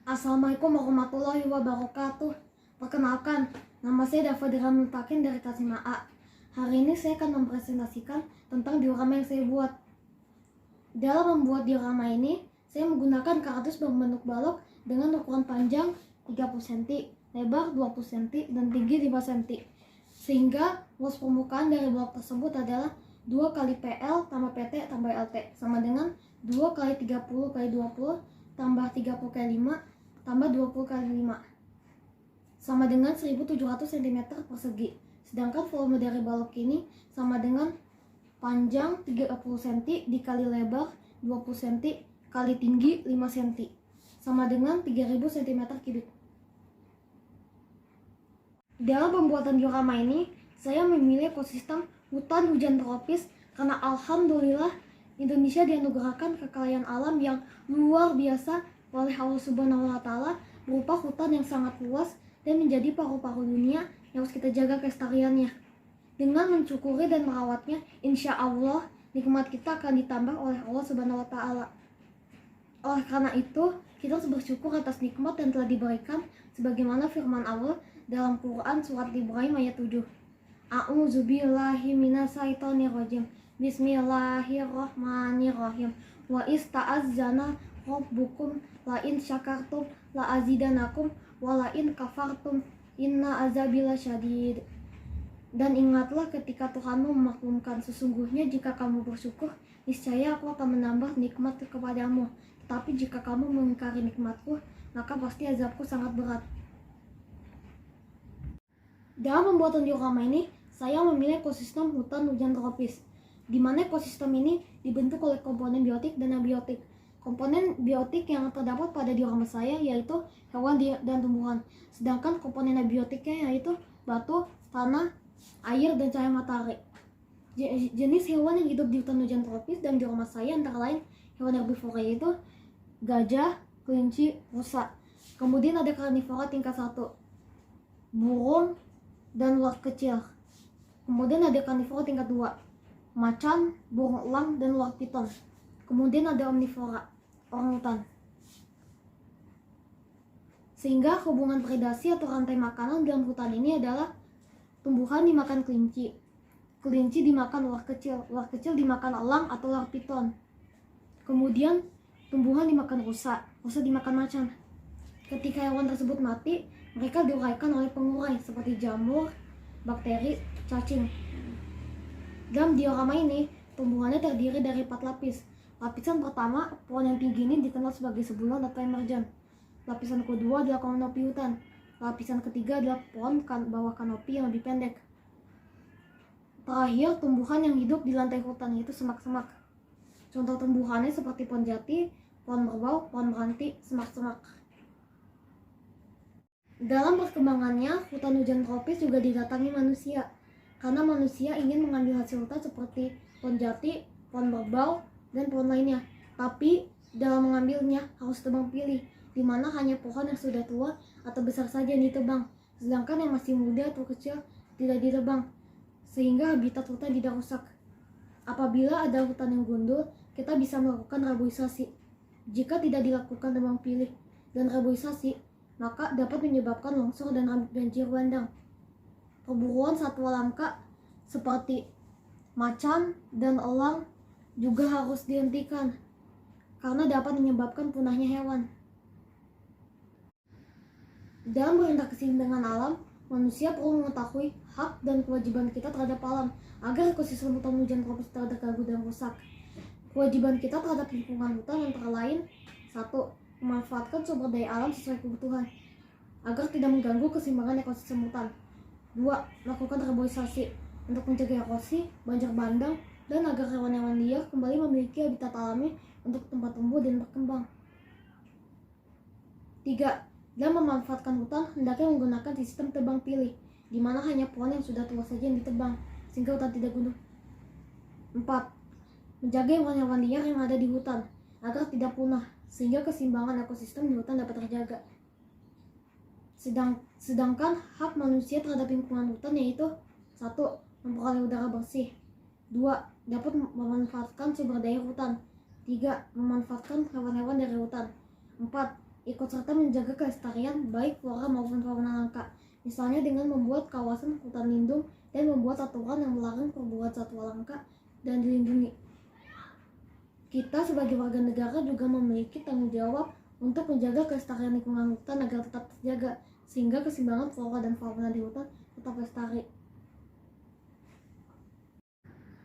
Assalamualaikum warahmatullahi wabarakatuh. Perkenalkan, nama saya Dafadira Mutakin dari Tasima A. Hari ini saya akan mempresentasikan tentang diorama yang saya buat. Dalam membuat diorama ini, saya menggunakan kardus berbentuk balok dengan ukuran panjang 30 cm, lebar 20 cm, dan tinggi 5 cm. Sehingga luas permukaan dari blok tersebut adalah 2 kali PL tambah PT tambah LT sama dengan 2 kali 30 kali 20 tambah 30 kali 5 tambah 20 kali 5 sama dengan 1700 cm persegi. Sedangkan volume dari balok ini sama dengan panjang 30 cm dikali lebar 20 cm kali tinggi 5 cm sama dengan 3000 cm kubik. Dalam pembuatan diorama ini, saya memilih ekosistem hutan hujan tropis karena alhamdulillah Indonesia dianugerahkan kekayaan alam yang luar biasa oleh Allah Subhanahu wa Ta'ala berupa hutan yang sangat luas dan menjadi paru-paru dunia yang harus kita jaga kelestariannya. Dengan mencukuri dan merawatnya, insya Allah nikmat kita akan ditambah oleh Allah Subhanahu wa Ta'ala. Oleh karena itu, kita harus bersyukur atas nikmat yang telah diberikan sebagaimana firman Allah dalam Quran surat Ibrahim ayat 7. A'udzubillahi minasyaitonirrajim. Bismillahirrahmanirrahim. Wa ista'azzana rabbukum la in syakartum la azidanakum wa la in kafartum inna azabi lasyadid. Dan ingatlah ketika Tuhanmu memaklumkan, sesungguhnya jika kamu bersyukur, niscaya aku akan menambah nikmat kepadamu. Tetapi jika kamu mengingkari nikmatku, maka pasti azabku sangat berat. Dalam pembuatan diorama ini, saya memilih ekosistem hutan hujan tropis, di mana ekosistem ini dibentuk oleh komponen biotik dan abiotik. Komponen biotik yang terdapat pada diorama saya yaitu hewan dan tumbuhan, sedangkan komponen abiotiknya yaitu batu, tanah, air, dan cahaya matahari. Jenis hewan yang hidup di hutan hujan tropis dan diorama saya antara lain hewan herbivora yaitu gajah, kelinci, rusa. Kemudian ada karnivora tingkat 1, burung dan ular kecil. Kemudian ada karnivora tingkat 2, macan, burung elang, dan ular piton. Kemudian ada omnivora, orangutan. Sehingga hubungan predasi atau rantai makanan dalam hutan ini adalah tumbuhan dimakan kelinci, kelinci dimakan ular kecil dimakan elang atau ular piton. Kemudian tumbuhan dimakan rusa dimakan macan. Ketika hewan tersebut mati, mereka diuraikan oleh pengurai seperti jamur, bakteri, cacing. Dalam diorama ini, tumbuhannya terdiri dari 4 lapis. Lapisan pertama, pohon yang tinggi ini dikenal sebagai sebulan atau emergen. Lapisan kedua adalah kanopi hutan. Lapisan ketiga adalah pohon bawah kanopi yang lebih pendek. Terakhir, tumbuhan yang hidup di lantai hutan yaitu semak-semak. Contoh tumbuhannya seperti pohon jati, pohon merbau, pohon meranti, semak-semak. Dalam perkembangannya, hutan hujan tropis juga didatangi manusia. Karena manusia ingin mengambil hasil hutan seperti pohon jati, pohon merbau, dan pohon lainnya. Tapi dalam mengambilnya harus tebang pilih, di mana hanya pohon yang sudah tua atau besar saja yang ditebang, sedangkan yang masih muda atau kecil tidak ditebang, sehingga habitat hutan tidak rusak. Apabila ada hutan yang gundul, kita bisa melakukan reboisasi. Jika tidak dilakukan tebang pilih dan reboisasi, maka dapat menyebabkan longsor dan banjir bandang. Perburuan satwa langka seperti macan dan elang juga harus dihentikan karena dapat menyebabkan punahnya hewan. Dalam berinteraksi dengan alam, manusia perlu mengetahui hak dan kewajiban kita terhadap alam agar ekosistem hutan hujan tropis tidak terganggu dan rusak. Kewajiban kita terhadap lingkungan hutan antara lain: 1. Memanfaatkan sumber daya alam sesuai kebutuhan agar tidak mengganggu keseimbangan ekosistem hutan. 2. Melakukan reboisasi untuk mencegah erosi, banjir bandang, dan agar hewan-hewan liar kembali memiliki habitat alami untuk tempat tumbuh dan berkembang. 3. Dalam memanfaatkan hutan, hendaknya menggunakan sistem tebang pilih, di mana hanya pohon yang sudah tua saja yang ditebang, sehingga hutan tidak gundul. 4. Menjaga hewan-hewan liar yang ada di hutan agar tidak punah, sehingga keseimbangan ekosistem di hutan dapat terjaga. Sedangkan hak manusia terhadap lingkungan hutan yaitu: 1. Memperoleh udara bersih. 2. Dapat memanfaatkan sumber daya hutan. 3. Memanfaatkan hewan-hewan dari hutan. 4. ikut serta menjaga kelestarian baik flora maupun fauna langka, misalnya dengan membuat kawasan hutan lindung dan membuat aturan yang melarang perburuan satwa langka dan dilindungi. Kita sebagai warga negara juga memiliki tanggung jawab untuk menjaga kelestarian lingkungan hutan agar tetap terjaga, sehingga keseimbangan flora dan fauna di hutan tetap lestari.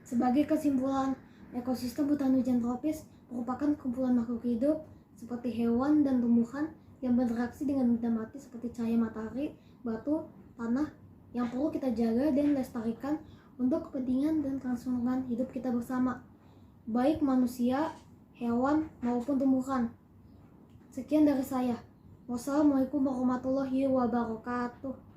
Sebagai kesimpulan, ekosistem hutan hujan tropis merupakan kumpulan makhluk hidup seperti hewan dan tumbuhan yang berinteraksi dengan benda mati seperti cahaya matahari, batu, tanah yang perlu kita jaga dan lestarikan untuk kepentingan dan kelangsungan hidup kita bersama, baik manusia, hewan, maupun tumbuhan. Sekian dari saya. Wassalamualaikum warahmatullahi wabarakatuh.